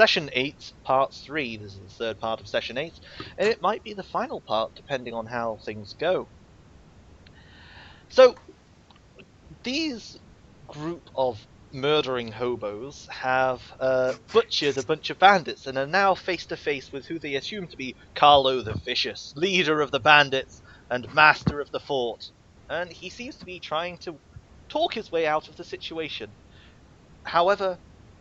Session 8, Part 3. This is the third part of Session 8, and it might be the final part, depending on how things go. So, these group of murdering hobos have butchered a bunch of bandits and are now face to face with who they assume to be Carlo the Vicious, leader of the bandits and master of the fort. And he seems to be trying to talk his way out of the situation. However,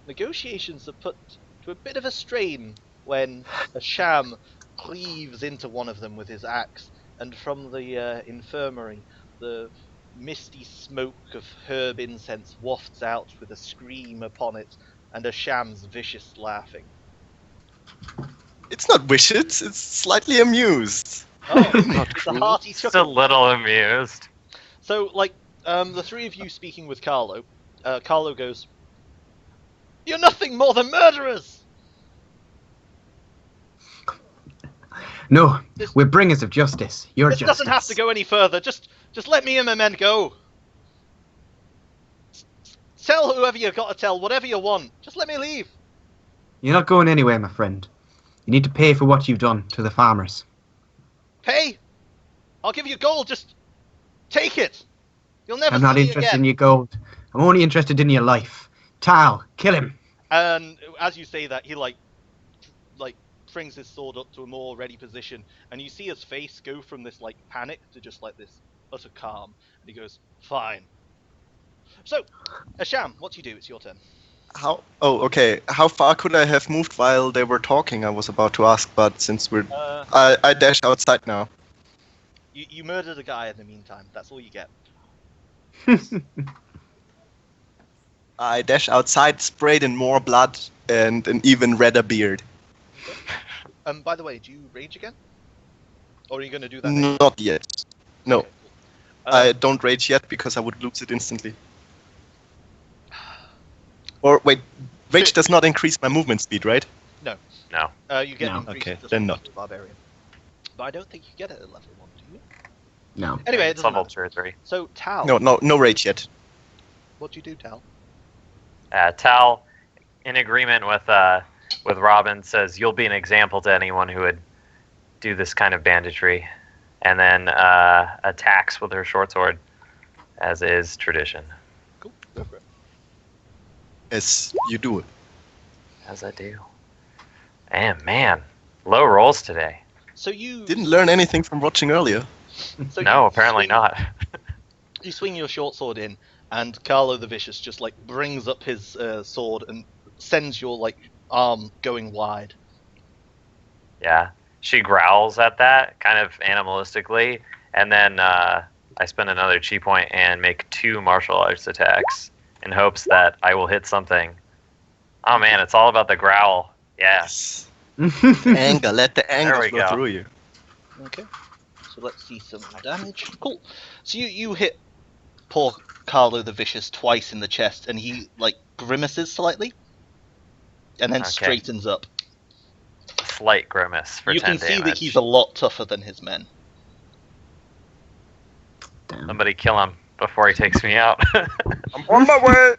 negotiations are put to a bit of a strain when a sham cleaves into one of them with his axe, and from the infirmary, the misty smoke of herb incense wafts out with a scream upon it, and a sham's vicious laughing. It's not vicious, it's slightly amused. Oh, Not it's a true. hearty Just a chuckle. little amused. So, the three of you speaking with Carlo, Carlo goes, "You're nothing more than murderers!" No, we're bringers of justice. Your This justice. doesn't have to go any further. Just let me and my men go. Tell whoever you got to tell, whatever you want. Just let me leave. You're not going anywhere, my friend. You need to pay for what you've done to the farmers. Pay? I'll give you gold. Just take it. You'll never I'm not see me interested again. in your gold. I'm only interested in your life. Tal, kill him. And as you say that, he like brings his sword up to a more ready position, and you see his face go from this like panic to just like this utter calm, and he goes, "Fine." So, Asham, what do you do? It's your turn. How? Oh, okay. How far could I have moved while they were talking? I was about to ask, but since we're, I dash outside now. You murdered a guy in the meantime. That's all you get. I dash outside, sprayed in more blood and an even redder beard. By the way, do you rage again? Or are you going to do that next? Not yet. No, Okay, cool. I don't rage yet because I would lose it instantly. Or wait, rage does not increase my movement speed, right? No. You get No. increased Okay, just then like not. the barbarian. But I don't think you get it at level 1, do you? No. Anyway, it It's doesn't level matter. 2 or 3. So, Tal. No rage yet. What do you do, Tal? Tal, in agreement with Robin, says you'll be an example to anyone who would do this kind of banditry, and then attacks with her short sword, as is tradition. Cool, go for it. As you do it. As I do. And man, low rolls today. So you Didn't learn anything from watching earlier. so No, you apparently swing- not. You swing your short sword in, and Carlo the Vicious just like brings up his sword and sends your like arm going wide. Yeah. She growls at that, kind of animalistically, and then I spend another chi point and make 2 martial arts attacks in hopes that I will hit something. Oh man, it's all about the growl. Yeah. Yes. Anger, let the anger There we flow go. through you. Okay. So let's see some damage. Cool. So you hit poor Carlo the Vicious twice in the chest, and he like grimaces slightly, and then Okay. straightens up. Slight grimace for You 10 can see damage. that he's a lot tougher than his men. Damn. Somebody kill him before he takes me out. I'm on my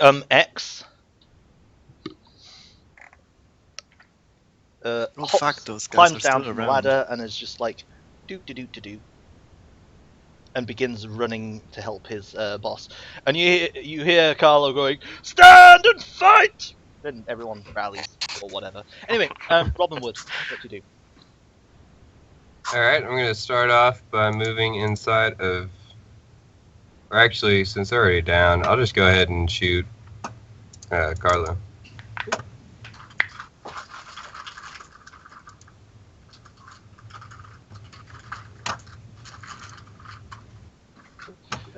way! X. Oh hops, fuck, those guys are climbs down still from the around. ladder and is just like do, and begins running to help his boss. And you hear Carlo going, "Stand and fight!" Then everyone rallies or whatever. Anyway, Robin Wood, what do you do? Alright, I'm going to start off by moving inside of... Or actually, since they're already down, I'll just go ahead and shoot Carlo.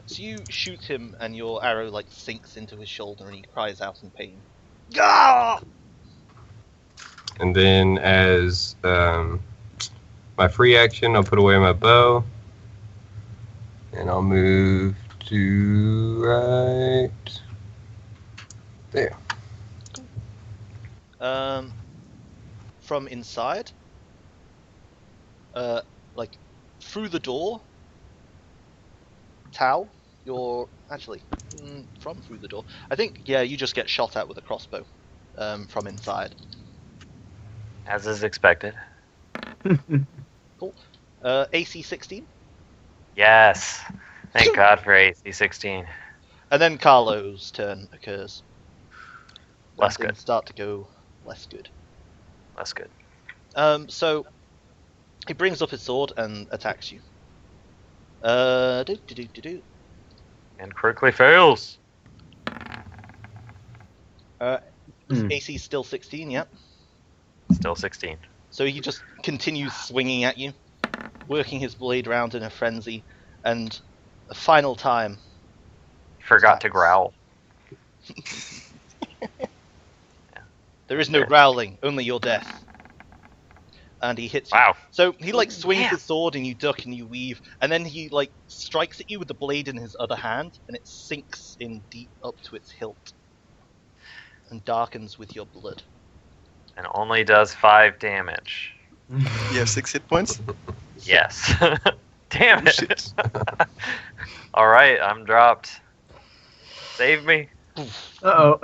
So you shoot him, and your arrow like sinks into his shoulder, and he cries out in pain. Gah! And then as my free action, I'll put away my bow. And I'll move to right there. From inside, like through the door, Tal, you're actually from through the door. I think you just get shot at with a crossbow. from inside. As is expected. AC 16, Yes. Thank God for AC 16. and then Carlo's turn occurs. When Less good. things start to go less good. That's good. So he brings up his sword and attacks you. And quickly fails. AC still 16, yeah. Still 16. So he just continues swinging at you, working his blade round in a frenzy, and a final time. Forgot to growl. There is no growling, only your death. And he hits you. Wow. So he like swings Damn. his sword and you duck and you weave, and then he like strikes at you with the blade in his other hand, and it sinks in deep up to its hilt and darkens with your blood. And only does 5 damage. You have 6 hit points? Yes. Damn it. Shit. Alright, I'm dropped. Save me. Uh-oh.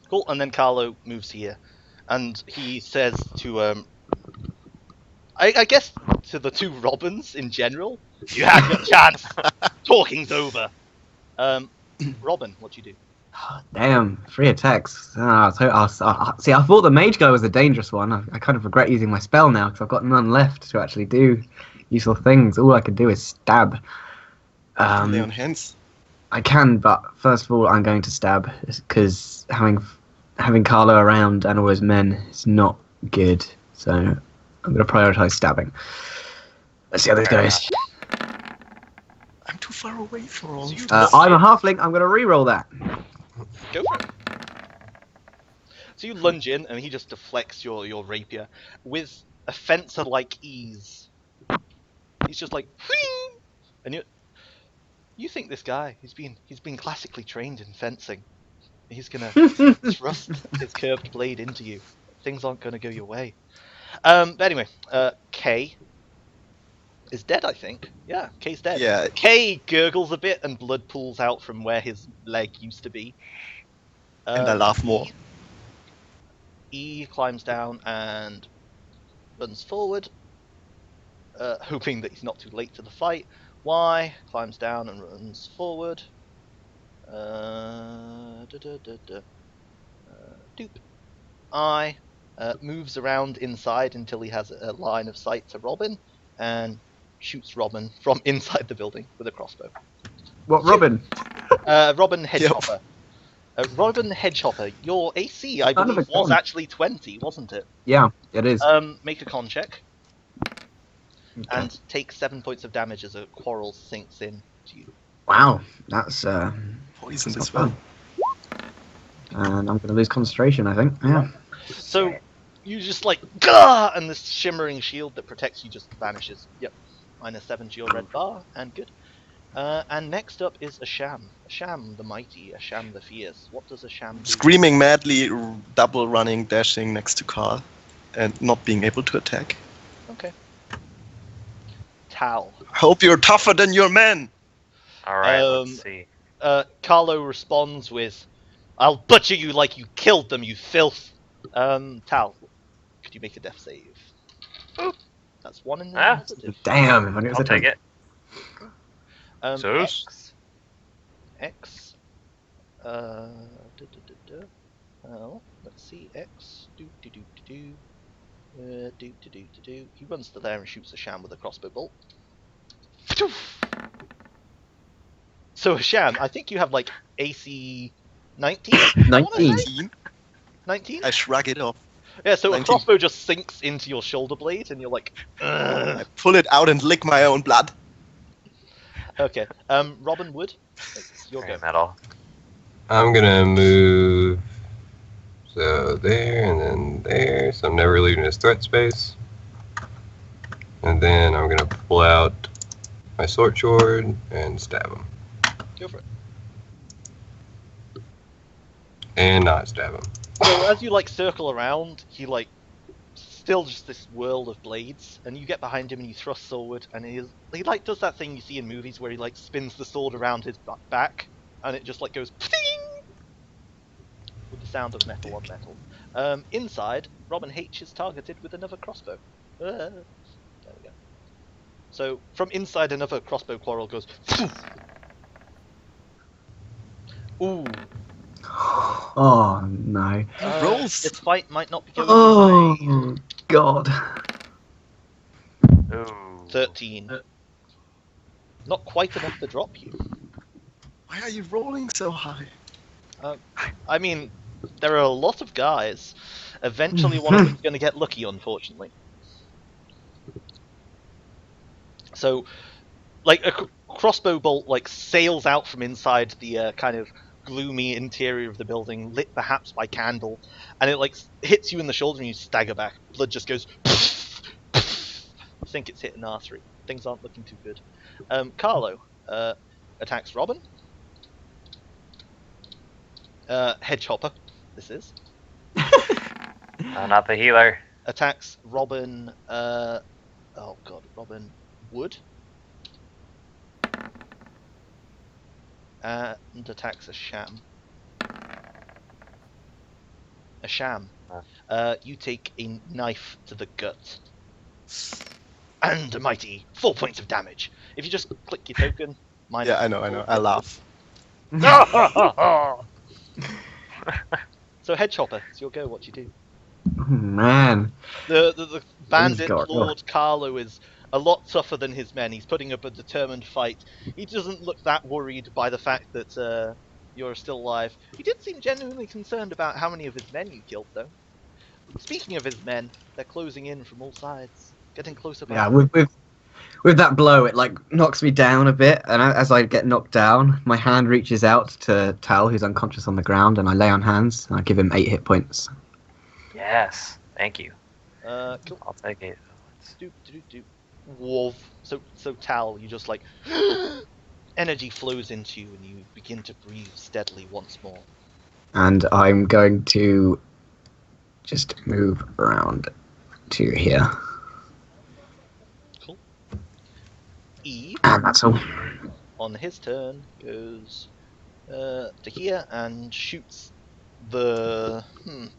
Cool, and then Carlo moves here, and he says to I guess to the two Robins in general, you had your chance. Talking's over. Robin, what do you do? Damn, 3 attacks. See, I thought the mage guy was a dangerous one. I kind of regret using my spell now because I've got none left to actually do useful things. All I can do is stab. Lay on hands. I can, but first of all, I'm going to stab because having Carlo around and all his men is not good. So I'm going to prioritize stabbing. Let's see how this goes. I'm too far away from all. I'm a halfling. I'm going to re-roll that. Go for it. So you lunge in, and he just deflects your rapier with a fencer-like ease. He's just like, whee! And you think this guy? He's been classically trained in fencing. He's gonna thrust his curved blade into you. Things aren't gonna go your way. But anyway, Kay is dead, I think. Yeah, Kay's dead. Yeah. Kay gurgles a bit, and blood pools out from where his leg used to be. And I laugh more. E climbs down and runs forward, hoping that he's not too late to the fight. Y climbs down and runs forward. Doop. I moves around inside until he has a line of sight to Robin, and shoots Robin from inside the building with a crossbow. What, Robin? Robin Hedgehopper. Robin Hedgehopper, your AC, I Son of believe, a was gun. actually 20, wasn't it? Yeah, it is. Make a con check, and take 7 points of damage as a quarrel sinks in to you. Wow, that's Poisoned that's as not well. fun. And I'm going to lose concentration, I think. Yeah. So you just like gah, and this shimmering shield that protects you just vanishes. Yep, -7 to your red bar, and good. And next up is Asham. Asham the mighty, Asham the fierce. What does Asham do? Screaming madly, double running, dashing next to Carl, and not being able to attack. Okay. Tal. Hope you're tougher than your men! Alright, let's see. Carlo responds with, "I'll butcher you like you killed them, you filth." Tal, could you make a death save? Oop. That's 1 in the Ah. positive. Damn, if I knew it was I'll a take it. So Zeus? X. Well, let's see. X. Do. He runs to there and shoots Asham with a crossbow bolt. So Asham, I think you have like AC 19. 19. 19? 19? I shrug it off. Yeah. So 19. a crossbow just sinks into your shoulder blade, and you're like, ugh. I pull it out and lick my own blood. Okay. Robin Wood, it's your go. Very metal. I'm gonna move so there and then there, so I'm never leaving his threat space. And then I'm gonna pull out my sword and stab him. Go for it. And not stab him. So as you like circle around, he like still just this whirl of blades, and you get behind him and you thrust forward, and he like does that thing you see in movies where he like spins the sword around his back, and it just like goes ping with the sound of metal on metal. Inside, Robin H is targeted with another crossbow. There we go. So from inside, another crossbow quarrel goes. Ooh. Oh no. Rolls. This fight might not be going your way. Oh god. Ooh. 13. Not quite enough to drop you. Why are you rolling so high? I mean, there are a lot of guys. Eventually, one of them's going to get lucky, unfortunately. So, like, a crossbow bolt, like, sails out from inside the kind of gloomy interior of the building, lit perhaps by candle, and it, like, hits you in the shoulder and you stagger back. Blood just goes... I think it's hit an artery. Things aren't looking too good. Carlo attacks Robin. Hedgehopper, this is. Not the healer. Attacks Robin, oh god, Robin Wood. And attacks a sham. A sham. You take a knife to the gut. And a mighty 4 points of damage. If you just click your token, minus Yeah, I know. I laugh. So Hedgehopper, it's your go. What do you do? Oh, man. The bandit God. Lord Carlo is a lot tougher than his men. He's putting up a determined fight. He doesn't look that worried by the fact that you're still alive. He did seem genuinely concerned about how many of his men you killed, though. Speaking of his men, they're closing in from all sides, getting closer. Yeah, with that blow, it like knocks me down a bit, and as I get knocked down, my hand reaches out to Tal, who's unconscious on the ground, and I lay on hands, and I give him 8 hit points. Yes, thank you. Cool. I'll take it. Doop. Wolf. So Tal, you just like energy flows into you, and you begin to breathe steadily once more. And I'm going to just move around to here. Cool. Eve, And that's all. on his turn, goes to here and shoots the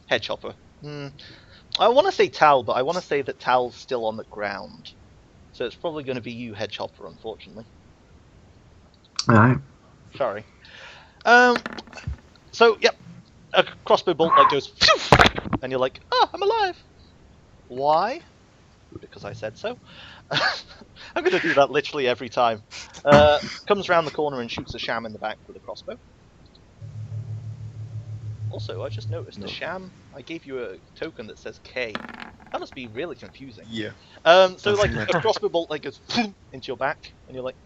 Hedgehopper. I want to say Tal, but I want to say that Tal's still on the ground. So it's probably going to be you, Hedgehopper, unfortunately. Alright. Sorry. So, yep. A crossbow bolt like goes, and you're like, oh, I'm alive. Why? Because I said so. I'm going to do that literally every time. Comes around the corner and shoots a sham in the back with a crossbow. Also, I just noticed a sham. I gave you a token that says K. That must be really confusing. Yeah. So like a crossbow bolt like goes into your back, and you're like,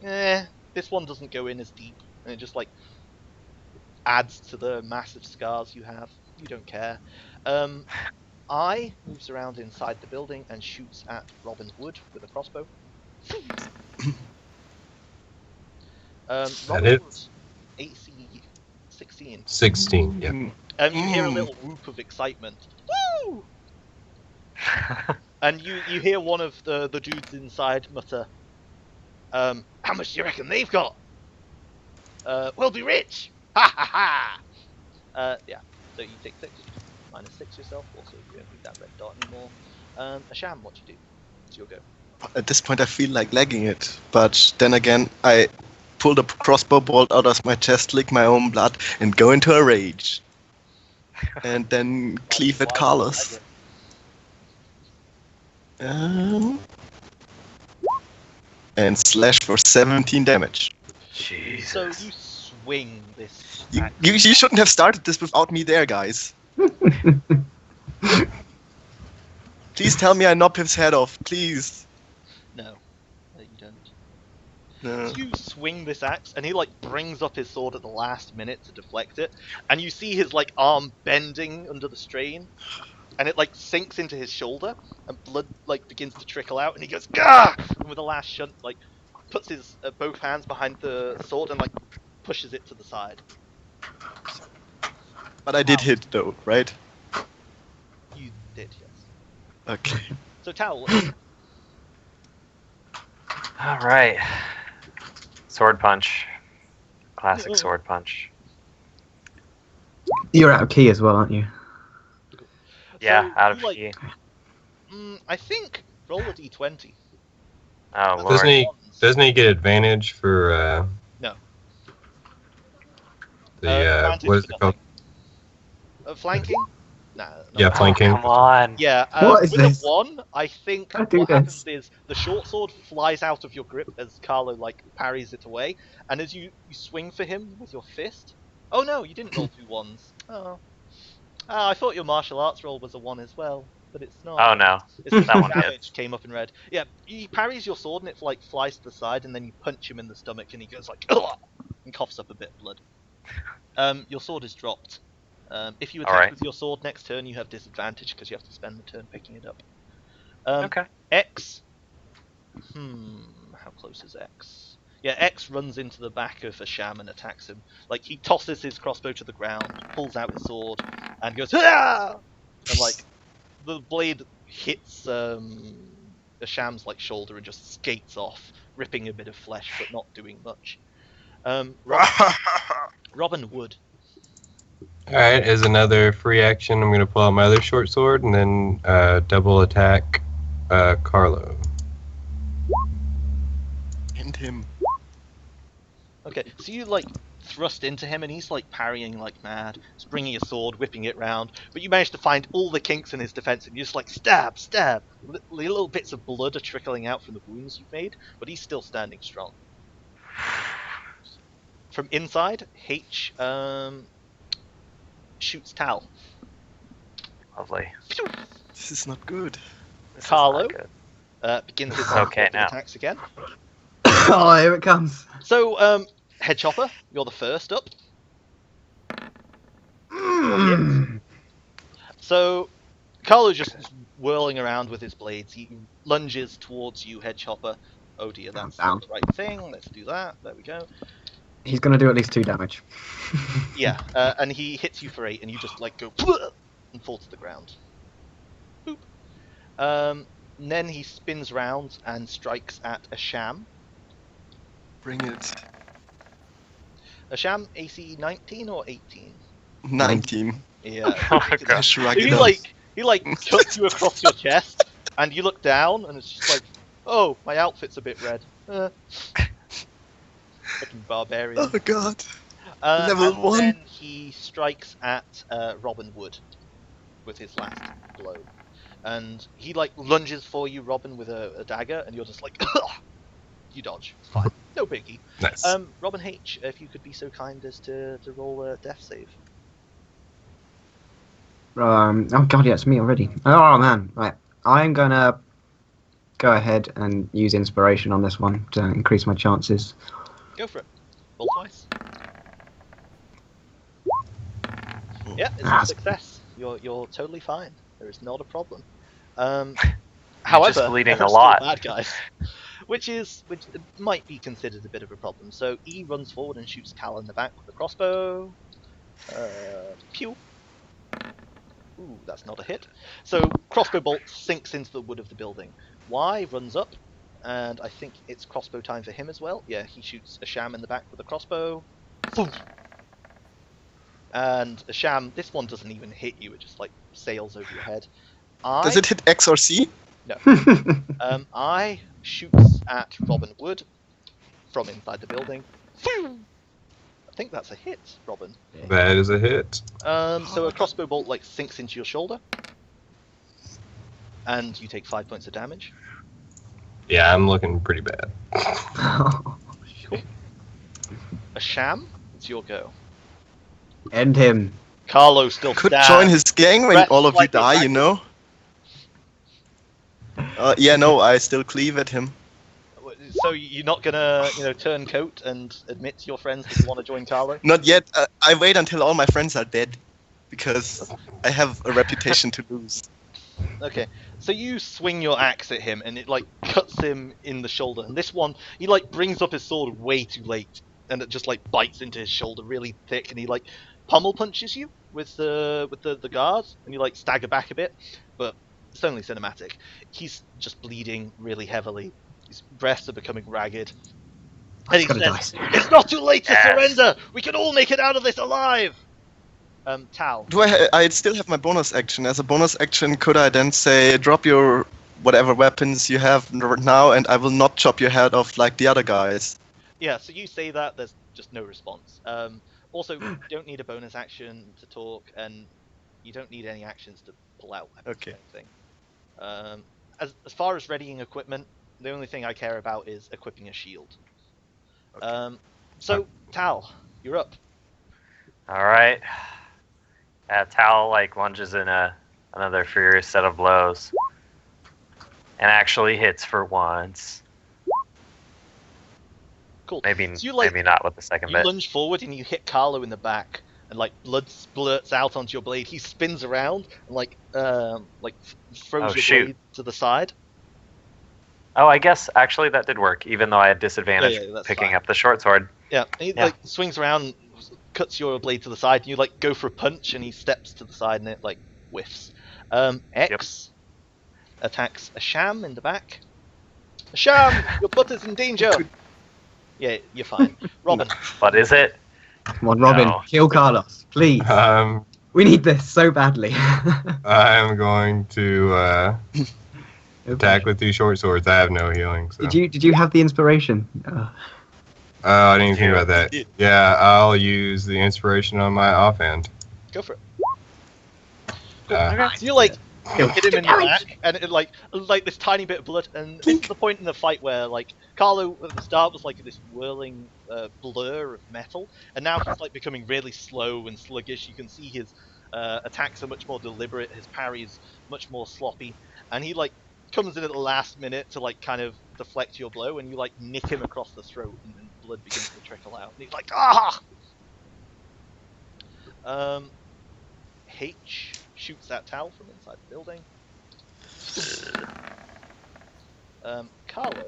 this one doesn't go in as deep, and it just like adds to the massive scars you have. You don't care. I moves around inside the building and shoots at Robin Wood with a crossbow. Robin Wood, AC 16. 16, yeah. You hear a little whoop of excitement. Woo! And you hear one of the dudes inside mutter, how much do you reckon they've got? We'll be rich! Ha ha ha! Yeah, so you take 6. -6 yourself, also you don't need that red dot anymore. Asham, what you do? It's your go. At this point, I feel like lagging it, but then again, I pull the crossbow bolt out of my chest, lick my own blood, and go into a rage. And then cleave at Carlos. And slash for 17 damage. Jesus. So you swing this. You shouldn't have started this without me there, guys. Please tell me I knock his head off, please. No, you don't. No. So you swing this axe, and he like brings up his sword at the last minute to deflect it, and you see his like arm bending under the strain, and it like sinks into his shoulder, and blood like begins to trickle out, and he goes Gah! And with a last shunt, like puts his both hands behind the sword and like pushes it to the side. But I did hit though, right? You did, yes. Okay. So Tal, All right. Sword punch. Classic sword punch. You're out of key as well, aren't you? Yeah, So out of you, like, key. I think roll a d20. Oh, That's Lord. Doesn't he get advantage for No. the Advantage what is for it called? nothing. Flanking? Nah. not Yeah, really. flanking. Oh, come on. Yeah, What is with this? a 1, I think Don't do what happens this. is the short sword flies out of your grip as Carlo like parries it away, and as you swing for him with your fist. Oh no, you didn't roll 2 1s. Oh. I thought your martial arts roll was a 1 as well, but it's not. Oh, no. It's just That the one damage hits. came up in red. Yeah, he parries your sword and it like flies to the side, and then you punch him in the stomach, and he goes like "Ugh!" and coughs up a bit of blood. Your sword is dropped. If you attack Alright. with your sword next turn, you have disadvantage because you have to spend the turn picking it up. Okay. X. How close is X? Yeah, X runs into the back of Asham and attacks him. Like, he tosses his crossbow to the ground, pulls out his sword, and goes, "Ah!" And, like, the blade hits Asham's, like, shoulder and just skates off, ripping a bit of flesh, but not doing much. Robin Wood. Alright, as another free action, I'm gonna pull out my other short sword and then double attack Carlo. End him. Okay, so you, like, thrust into him, and he's, like, parrying like mad, springing a sword, whipping it round, but you manage to find all the kinks in his defense, and you just, like, stab, stab. Little bits of blood are trickling out from the wounds you've made, but he's still standing strong. From inside, H shoots Tal. Lovely. This is not good. This is Carlo? not good. Begins his Okay, now. attacks again. Oh, here it comes. So, Head Chopper, you're the first up. So, Carlo just is whirling around with his blades. He lunges towards you, Head Chopper. Oh dear, that's Down. not the right thing. Let's do that. There we go. He's going to do at least 2 damage. Yeah, and he hits you for 8, and you just like go and fall to the ground. Boop. And then he spins round and strikes at Asham. Bring it. Asham, AC 19 or 18? 19. Yeah. Oh my I god. shrug He it off. like cuts you across your chest, and you look down, and it's just like, oh, my outfit's a bit red. Fucking barbarian. Oh god. level and 1. then he strikes at Robin Wood with his last blow, and he like lunges for you, Robin, with a dagger, and you're just like, you dodge. It's fine, no biggie. Nice. Robin H, if you could be so kind as to roll a death save. Oh god, yeah, it's me already. Oh man, right. I'm gonna go ahead and use inspiration on this one to increase my chances. Go for it. Roll twice. Yeah, it's a success. You're totally fine. There is not a problem. However, just bleeding there a are still lot. bad guys, which might be considered a bit of a problem. So E runs forward and shoots Cal in the back with a crossbow. Pew. Ooh, that's not a hit. So crossbow bolt sinks into the wood of the building. Y runs up, and I think it's crossbow time for him as well. Yeah, he shoots Asham in the back with a crossbow. Boom. And Asham, this one doesn't even hit you; it just like sails over your head. Does it hit X or C? I shoots at Robin Wood from inside the building. I think that's a hit, Robin. That is a hit. So a crossbow bolt like sinks into your shoulder, and you take 5 points of damage. Yeah, I'm looking pretty bad. Asham, it's your go. End him. Carlo still Could stands. join his gang when Breath all of you slightly die, you backwards. know? Yeah, no, I still cleave at him. So you're not gonna, turn coat and admit to your friends that you want to join Carlo? Not yet. I wait until all my friends are dead. Because I have a reputation to lose. Okay, so you swing your axe at him, and it like cuts him in the shoulder. And this one, he like brings up his sword way too late, and it just like bites into his shoulder really thick, and he like pummel punches you with the guards, and you like stagger back a bit, but it's only cinematic. He's just bleeding really heavily. His breasts are becoming ragged. And he Gotta says, "It's not too late to Yes. surrender. We can all make it out of this alive." Tal. I still have my bonus action. As a bonus action, could I then say, drop your whatever weapons you have now, and I will not chop your head off like the other guys? Yeah, so you say that, there's just no response. Also, you don't need a bonus action to talk, and you don't need any actions to pull out weapons Okay. or anything. As far as readying equipment, the only thing I care about is equipping a shield. Okay. So, Tal, you're up. All right. Tal like lunges in another furious set of blows, and actually hits for once. Cool. Maybe So you, like, maybe not with the second You bit. lunge forward and you hit Carlo in the back, and like blood splurts out onto your blade. He spins around and like throws Oh, your shoot. blade to the side. Oh, I guess actually that did work, even though I had disadvantage Yeah, that's picking fine. up the short sword. Yeah, and he Yeah. like swings around, and cuts your blade to the side, and you like go for a punch, and he steps to the side, and it like whiffs. X attacks Asham in the back. Asham, your butt is in danger. Yeah, you're fine. Robin. But is it? Come on, Robin, No. kill Carlos, please. I'm We need this so badly. going to attack with 2 short swords. I have no healing. So. Did you have the inspiration? I didn't even think Yeah. about that. Yeah, I'll use the inspiration on my offhand. Go for it. Uh, So you like hit him in the back, and it like this tiny bit of blood, and this is the point in the fight where like Carlo at the start was like this whirling blur of metal, and now he's like becoming really slow and sluggish. You can see his attacks are much more deliberate, his parry is much more sloppy, and he like comes in at the last minute to like kind of deflect your blow, and you like nick him across the throat, and blood begins to trickle out. And he's like, ah! H shoots at Tal from inside the building. Carlo.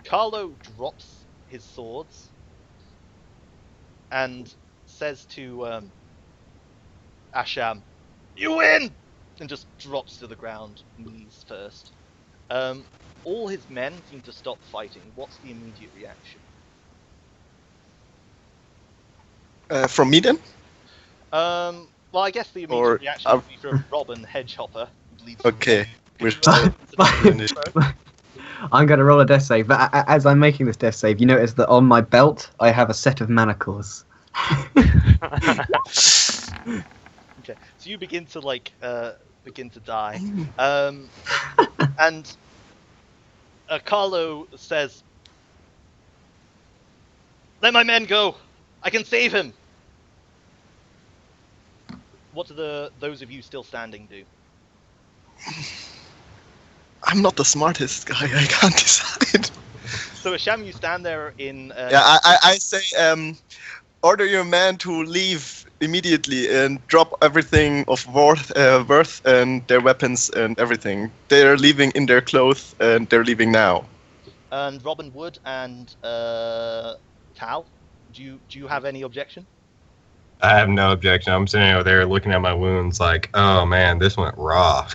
Carlo drops his swords and says to Asham, "You win!" and just drops to the ground, knees first. All his men seem to stop fighting. What's the immediate reaction? From me then? Well, I guess the immediate Or, reaction would be from Robin Hedgehopper. Who leads Okay. Could We're you roll I'm going to roll a death save, but as I'm making this death save, you notice that on my belt I have a set of manacles. Okay, so you begin to die, and Carlo says, "Let my men go. I can save him." What do those of you still standing do? I'm not the smartest guy. I can't decide. So Asham, you stand there in. Yeah, I say, order your men to leave immediately and drop everything of worth and their weapons and everything. They're leaving in their clothes and they're leaving now. And Robin Wood and Tal, do you have any objection? I have no objection. I'm sitting over there looking at my wounds like, oh man, this went raw.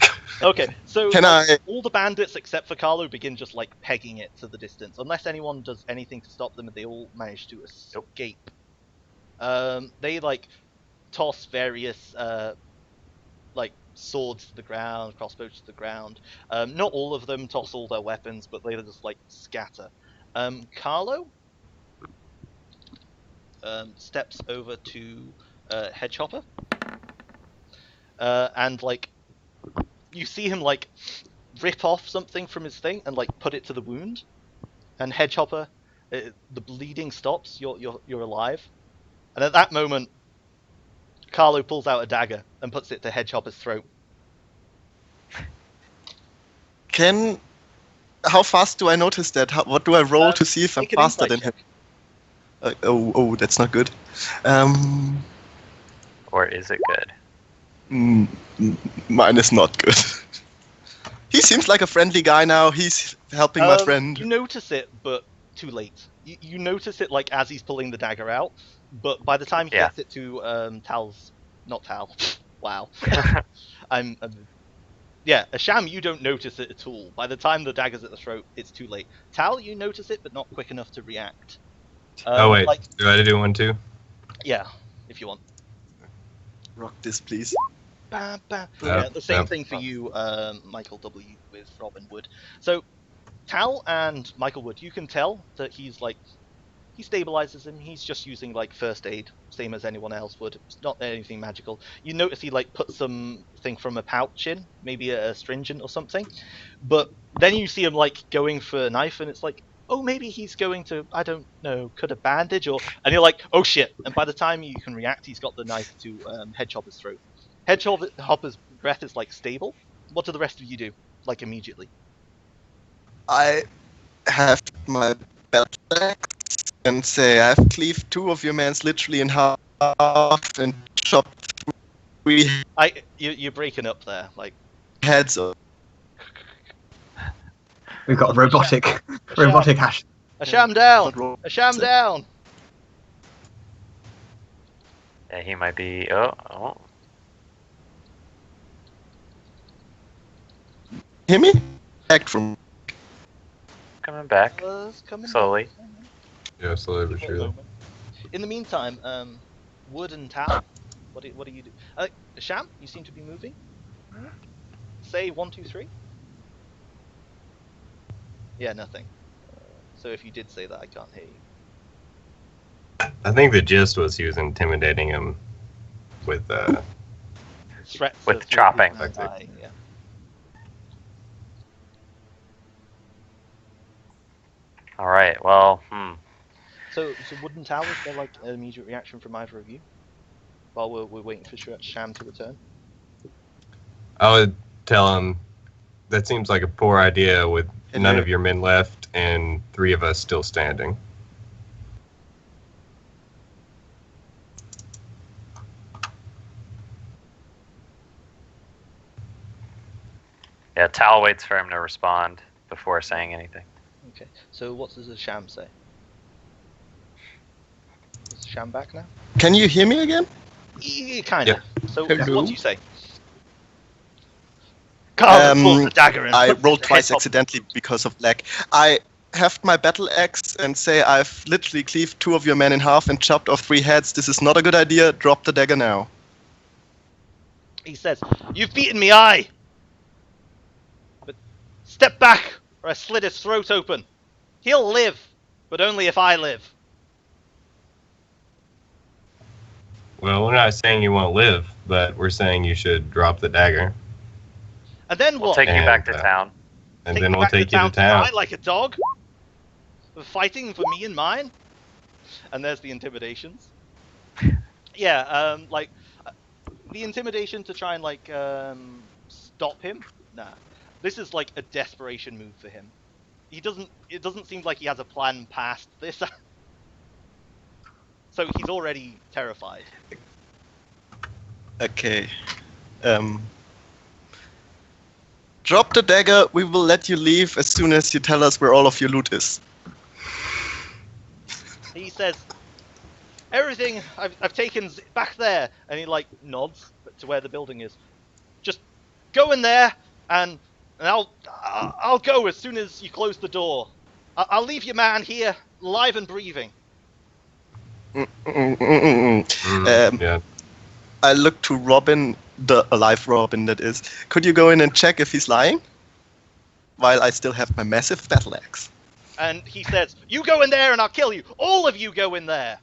Okay, so Can I? all the bandits except for Carlo begin just like pegging it to the distance, unless anyone does anything to stop them, and they all manage to escape. They like toss various like swords to the ground, crossbows to the ground. Not all of them toss all their weapons, but they just like scatter. Carlo steps over to Hedgehopper, and like you see him like rip off something from his thing and like put it to the wound, and Hedgehopper, the bleeding stops. You're alive, and at that moment, Carlo pulls out a dagger and puts it to Hedgehopper's throat. How fast do I notice that? What do I roll to see if I'm Make an faster insight than him? check. That's not good. Or is it good? Mine is not good. He seems like a friendly guy now. He's helping my friend. You notice it, but too late. You notice it like as he's pulling the dagger out, but by the time he Yeah. gets it to Tal's, not Tal. Wow. I'm Yeah, Asham, you don't notice it at all. By the time the dagger's at the throat, it's too late. Tal, you notice it, but not quick enough to react. Oh wait, Like, do I do one too? yeah, if you want. Rock this, please. Bam, bam. Yeah, Yeah, the same yeah. thing for you, Michael W. with Robin Wood. So, Tal and Michael Wood, you can tell that he's like, he stabilizes him. He's just using like first aid, same as anyone else would. It's not anything magical. You notice he like puts something from a pouch in, maybe a astringent or something. But then you see him like going for a knife, and it's like, oh, maybe he's going to, I don't know, cut a bandage, or, and you're like, oh shit. And by the time you can react, he's got the knife to Hedgehopper's throat. Hedgehopper's breath is like stable. What do the rest of you do? Like immediately. I have my battle axe and say, I've cleaved 2 of your mans literally in half and chopped 3 You're breaking up there. Like, heads off. We've got robotic Ash. Asham down! Asham down! Yeah, he might be. Oh. Hear me? Act from. Coming back Coming slowly. Yeah, slowly but surely. In the meantime, Wood and Tal, what do you do? Asham, you seem to be moving. Say 1, 2, 3. Yeah, nothing. So if you did say that, I can't hear you. I think the gist was he was intimidating him with Threats With of chopping. dying, yeah. All right. Well, So Wood and Tal, is there like an immediate reaction from either of you? While we're waiting for Sham to return? I would tell him that seems like a poor idea with none of your men left and 3 of us still standing. yeah. Tal waits for him to respond before saying anything. Okay. So what does Sham say? Is Sham back now? Can you hear me again? Kind of. So Hello? what do you say? Carl pulls the dagger and I puts rolled his twice head up. accidentally because of lag. I heft my battle axe and say, I've literally cleaved 2 of your men in half and chopped off 3 heads. This is not a good idea. Drop the dagger now. He says, "You've beaten me, aye. But step back, or I slit his throat open. He'll live, but only if I live." Well, we're not saying you won't live, but we're saying you should drop the dagger, And then We'll what? take you back to And, town. and Take then me we'll back take you to town. fight like a dog? Fighting for me and mine? And there's the intimidations. Yeah, the intimidation to try and stop him. Nah, this is like a desperation move for him. It doesn't seem like he has a plan past this. So he's already terrified. Okay. Drop the dagger. We will let you leave as soon as you tell us where all of your loot is. He says, "Everything I've taken's back there," and he nods to where the building is. "Just go in there, and I'll go as soon as you close the door. I'll leave your man here, alive and breathing." Yeah. I look to Robin, the alive Robin that is. Could you go in and check if he's lying? While I still have my massive battle axe. And he says, "You go in there, and I'll kill you. All of you go in there."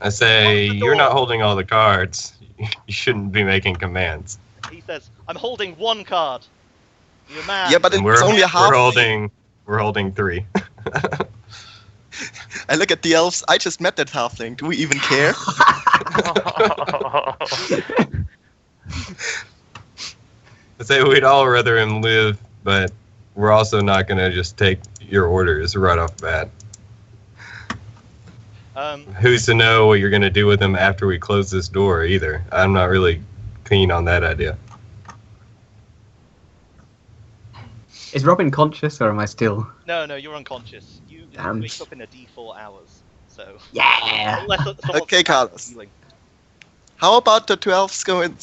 I say, Close the you're not door. holding all the cards. You shouldn't be making commands. He says, "I'm holding 1 card. Your man." Yeah, but And it's only a half. We're holding 3. I look at the elves. I just met that halfling. Do we even care? I say we'd all rather him live, but we're also not gonna just take your orders right off the bat. Who's to know what you're gonna do with him after we close this door either? I'm not really keen on that idea. Is Robin conscious or am I still? No, you're unconscious. You Damn. wake up in a D4 hours. So Yeah. unless someone's Okay, Carlos. healing. How about the two elves go in?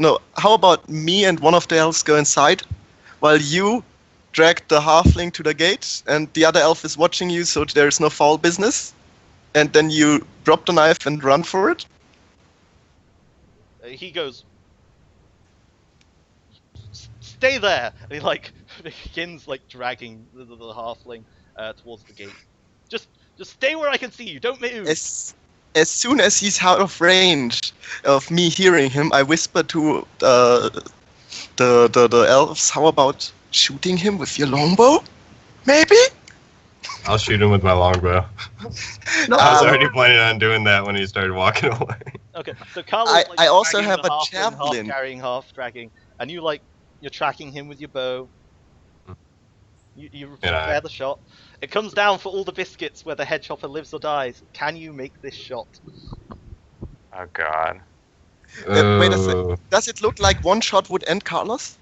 No. How about me and one of the elves go inside, while you drag the halfling to the gate, and the other elf is watching you, so there's no foul business. And then you drop the knife and run for it. He goes, stay there! And he like begins like dragging the halfling towards the gate. Just stay where I can see you. Don't move. As soon as he's out of range of me hearing him, I whisper to the elves, how about shooting him with your longbow? Maybe? I'll shoot him with my longbow. No, I was already planning on doing that when he started walking away. Okay, so Carlos I also dragging have the a halfling, javelin. half carrying, half dragging, and you're tracking him with your bow. You prepare the shot. It comes down for all the biscuits whether Head Chopper lives or dies. Can you make this shot? Oh god. Wait a second. Does it look like one shot would end Carlos?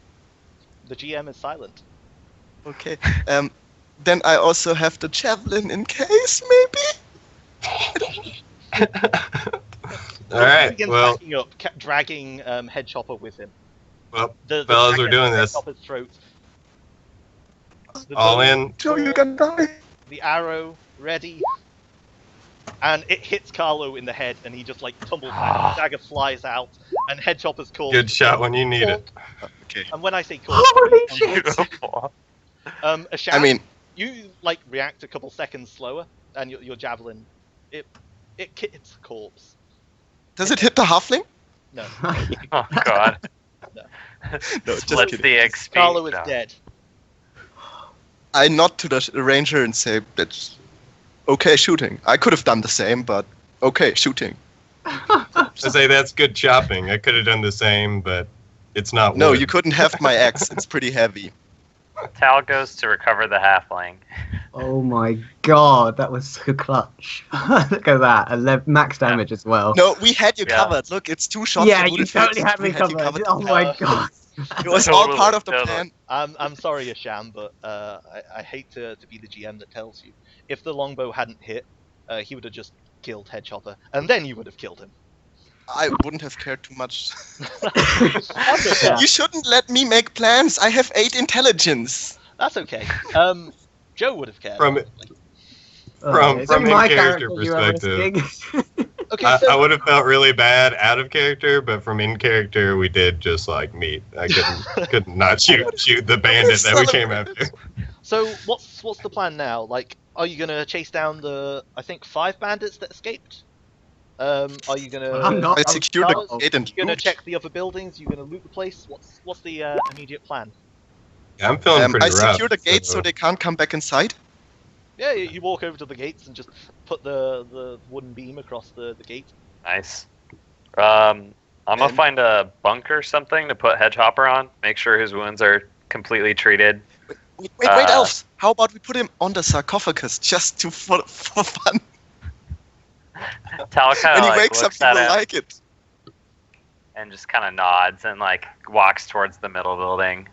The GM is silent. Okay. Then I also have the javelin in case, maybe? Alright, He begins well, backing up, dragging Head Chopper with him. well, The fellas, dagger we're doing at Head this. Chopper's throat. The All bow, in. Joe, you can die. The arrow ready, and it hits Carlo in the head, and he just like tumbles back. The dagger flies out, and Head Chopper's corpse. Good shot when you need it. Okay. And when I say corpse, Holy shit! Beautiful. Asham, I mean, you like react a couple seconds slower, and your javelin, it hits the corpse. does it hit the halfling? No, Oh god. No. No, just Splits kidding. the XP. Carlo is down. dead. I nod to the ranger and say, that's okay shooting. I could have done the same, but okay shooting. I say that's good chopping. I could have done the same, but it's not No, wood. you couldn't have my axe. It's pretty heavy. Tal goes to recover the halfling. Oh my god, that was so clutch. Look at that, max damage as well. No, we had you Yeah. covered. Look, it's two shots. Yeah, that you would've totally hit. had me We you covered. Oh my god. It was all Totally, part of the totally. plan. I'm sorry, Asham, but I hate to be the GM that tells you. If the longbow hadn't hit, he would have just killed Head Chopper, and then you would have killed him. I wouldn't have cared too much. That's okay. You shouldn't let me make plans. I have 8 intelligence. That's okay. Joe would have cared. From Oh, it's from my in-character character you are risking. Okay, I so would have felt really bad out of character, but from in character, we did just like meet. I could not shoot the bandit that we came after. so what's the plan now? Like, are you gonna chase down the 5 bandits that escaped? Are you gonna? I'm not. I secured Carlos, the gate and You gonna loot. check the other buildings? You gonna loot the place? What's the immediate plan? I'm feeling pretty I rough. secure the gate so they can't come back inside. Yeah, you walk over to the gates and just put the wooden beam across the gate. Nice. I'm gonna And- find a bunker or something to put Hedgehopper on. Make sure his wounds are completely treated. Wait, elves. How about we put him on the sarcophagus just for fun? Tal kind When of he like wakes up, looks he at will him like it. and just kind of nods and like walks towards the middle building.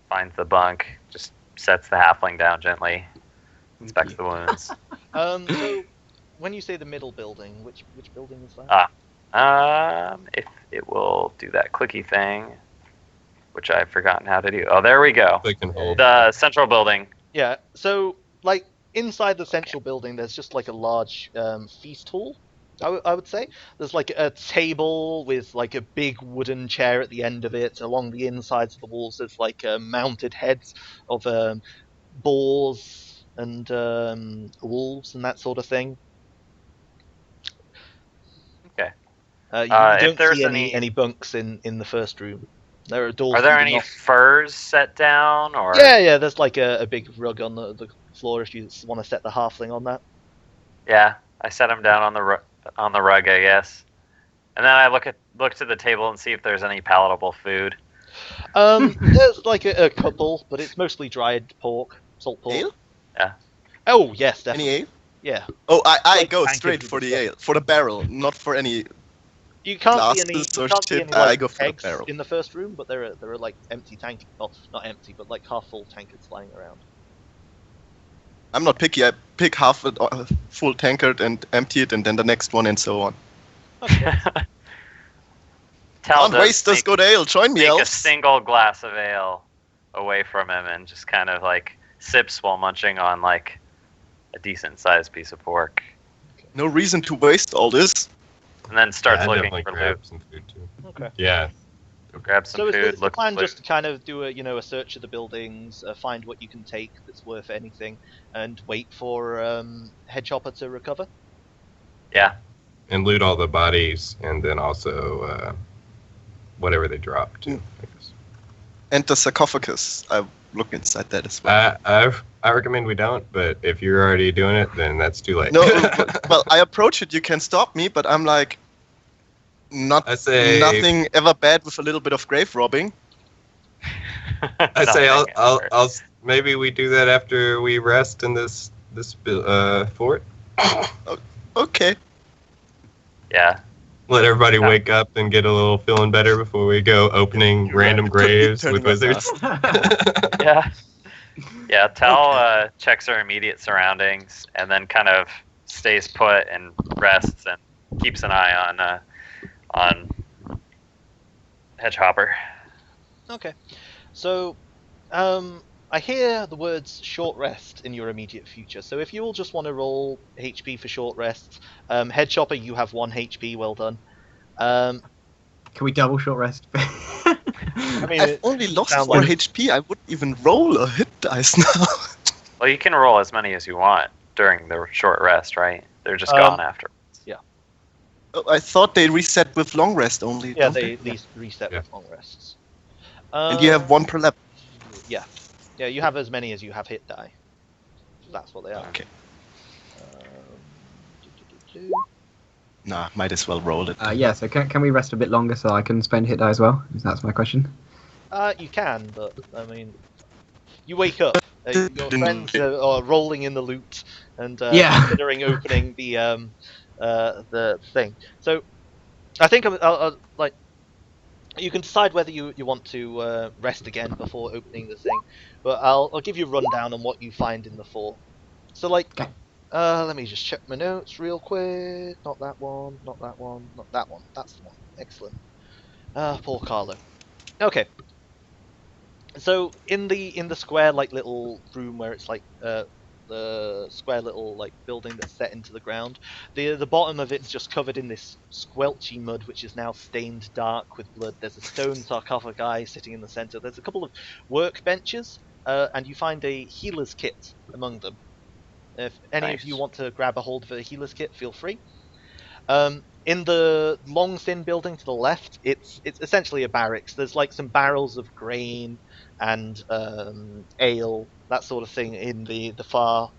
Finds the bunk, just sets the halfling down gently, inspects the wounds. So when you say the middle building, which building is that? If it will do that clicky thing, which I've forgotten how to do. Oh, there we go. Click and hold. The central building. Yeah. So like inside the central building, there's just like a large feast hall. I would say there's like a table with like a big wooden chair at the end of it. Along the insides of the walls, there's like mounted heads of boars and wolves and that sort of thing. Okay. You If don't there's see any- any bunks in the first room. There are doors. Are there leading any off. furs set down or? Yeah. There's like a big rug on the floor if you want to set the halfling on that. Yeah, I set him down on the rug, I guess. And then I look to the table and see if there's any palatable food. There's like a couple, but it's mostly dried pork, salt pork. Ale? Yeah. Oh yes, Any definitely. ale? Yeah. Oh, I Like go tankard straight with for the the ale, for the barrel, not for any. You can't see any. Glasses You or can't see shit, any I like, go for the eggs barrel. in the first room, but there are like empty tank. Well, not empty, but like half full tankards lying around. I'm not picky. I pick half a full tankard and empty it, and then the next one, and so on. Okay. Tal Can't does waste this sneak- good ale. Join me, take a elves. single glass of ale away from him and just kind of like sips while munching on like a decent sized piece of pork, No reason to waste all this. and then starts I'd looking definitely for grab loot. some food too. Okay. Yeah. Go grab some So is food. the Look plan for just to loot. kind of do a search of the buildings, find what you can take that's worth anything, and wait for Hedgehopper to recover? Yeah. And loot all the bodies, and then also whatever they drop too. I guess. And the sarcophagus. I look inside that as well. I recommend we don't, but if you're already doing it, then that's too late. No, well, I approach it. You can stop me, but I'm like, I say nothing ever bad with a little bit of grave robbing. I say Nothing ever. I'll maybe we do that after we rest in this fort. Okay. Yeah. Let everybody Yeah. wake up and get a little feeling better before we go opening You're random right. graves Turning with my wizards. Yeah. Yeah. Tal checks her immediate surroundings and then kind of stays put and rests and keeps an eye on Hedgehopper. Okay. So, I hear the words short rest in your immediate future. So if you all just want to roll HP for short rests, Hedgehopper, you have 1 HP. Well done. Can we double short rest? I mean, I've only lost sounds 4 like- HP. I wouldn't even roll a hit dice now. Well, you can roll as many as you want during the short rest, right? They're just Um, gone after. Oh, I thought they reset with long rest only. yeah, don't they at least reset Yeah. with long rests. And you have 1 per lap. Yeah. Yeah, you have as many as you have hit die. That's what they are. Okay. Um, Nah, might as well roll it. Yeah, so can we rest a bit longer so I can spend hit die as well? That's my question. You can, but I mean, you wake up. Your friends are rolling in the loot and Yeah. considering opening the thing. So, I think I'll like you can decide whether you want to rest again before opening the thing, but I'll give you a rundown on what you find in the fort. So, like, Okay. let me just check my notes real quick. Not that one. Not that one. Not that one. That's the one. Excellent. Poor Carlo. Okay. So in the square like little room where it's like the square little like building that's set into the ground, the bottom of it's just covered in this squelchy mud which is now stained dark with blood. There's a stone sarcophagi sitting in the center. There's a couple of workbenches, and you find a healer's kit among them. If any Nice. of you want to grab a hold of a healer's kit, feel free. In the long thin building to the left, it's essentially a barracks. There's like some barrels of grain and ale, that sort of thing in the far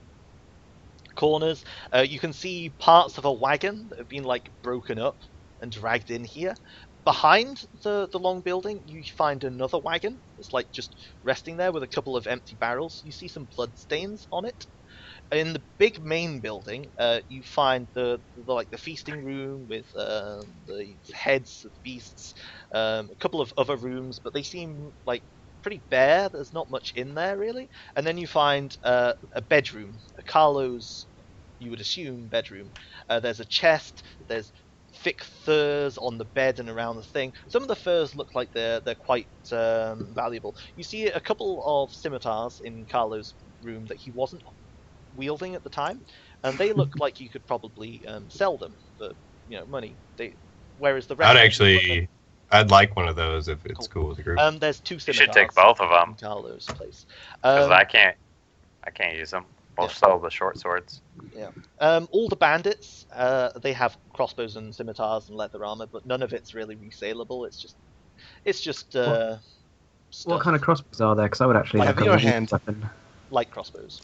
corners. You can see parts of a wagon that have been like broken up and dragged in here. Behind the long building, you find another wagon. It's like just resting there with a couple of empty barrels. You see some blood stains on it. In the big main building, you find the feasting room with the heads of beasts, a couple of other rooms, but they seem like pretty bare. There's not much in there really. And then you find a bedroom, a Carlo's, you would assume, bedroom. There's a chest. There's thick furs on the bed and around the thing. Some of the furs look like they're quite valuable. You see a couple of scimitars in Carlo's room that he wasn't wielding at the time, and they look like you could probably sell them for money. Whereas the rest I'd like one of those if it's cool with the group. there's 2 You scimitars should take both of them in Carlo's place. because I can't use them. We'll yeah. sell the short swords. All the bandits, they have crossbows and scimitars and leather armor, but none of it's really resaleable. It's just What stuff. kind of crossbows are there? Because I would actually Like like a your ranged hand. weapon. light crossbows.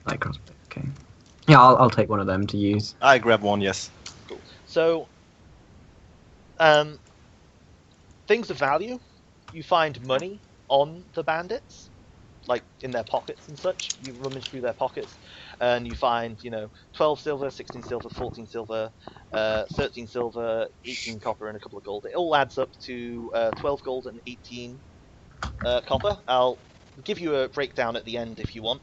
Like crossbow. Okay. Yeah, I'll take one of them to use. I grab one, yes. Cool. So, things of value, you find money on the bandits, like in their pockets and such. You rummage through their pockets, and you find 12 silver, 16 silver, 14 silver, 13 silver, 18 copper, and a couple of gold. It all adds up to 12 gold and 18 copper. I'll give you a breakdown at the end if you want.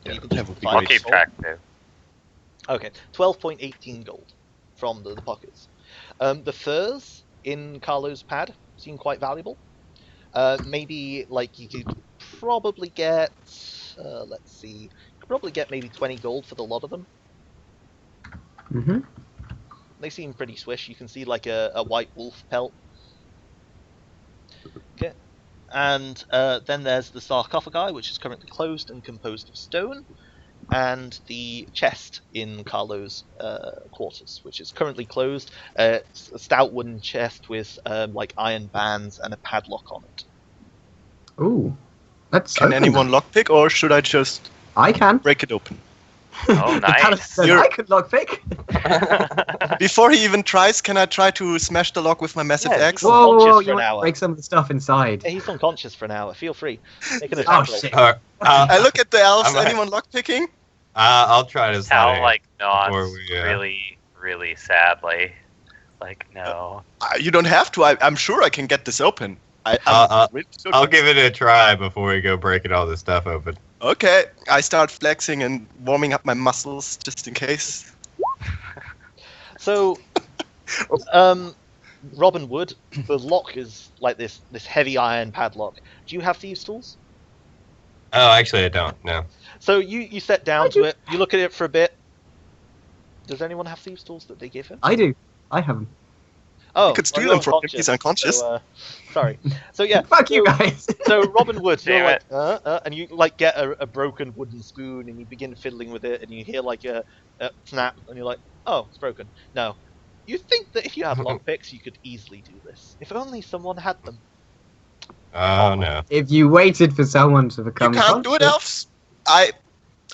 Yeah, You can that just would be find I'll great. the keep gold. track too. Okay, 12.18 gold from the pockets. The furs in Carlo's pad seem quite valuable. Maybe like you could probably get, let's see, you could probably get maybe 20 gold for the lot of them. Mm-hmm. They seem pretty swish. You can see like a white wolf pelt. Okay. And then there's the sarcophagi, which is currently closed and composed of stone, and the chest in Carlo's quarters, which is currently closed. It's a stout wooden chest with like iron bands and a padlock on it. Ooh. Let's Can open anyone lockpick, or should I just I can. break it open? Oh, The palace nice. says You're- I could lockpick. Before he even tries, can I try to smash the lock with my massive Yeah, axe? you- Whoa, whoa, Unconscious whoa, for you an might hour. break some of the stuff inside. Hey, he's unconscious for an hour. Feel free. Make an Oh, attack roll. shit. I look at the elves. I'm like- Anyone lockpicking? I'll try to Cal, sign like, before nods we, really, really sadly. Like, no. You don't have to. I'm sure I can get this open. I'll I'll give it a try before we go breaking all this stuff open. Okay, I start flexing and warming up my muscles just in case. So, Robin Wood, the lock is like this heavy iron padlock. Do you have thieves' tools? Oh, actually, I don't. No. So you set down I to do. it. You look at it for a bit. Does anyone have thieves' tools that they give him? I do. I have them. Oh, could steal you're them from him. He's unconscious. So, sorry. So yeah. Fuck you guys. So Robin Wood, you're Damn like, and you like get a broken wooden spoon and you begin fiddling with it and you hear like a snap and you're like, oh, it's broken. No, you think that if you have lockpicks you could easily do this. If only someone had them. Oh no. If you waited for someone to You become can't do it, conscious- elves.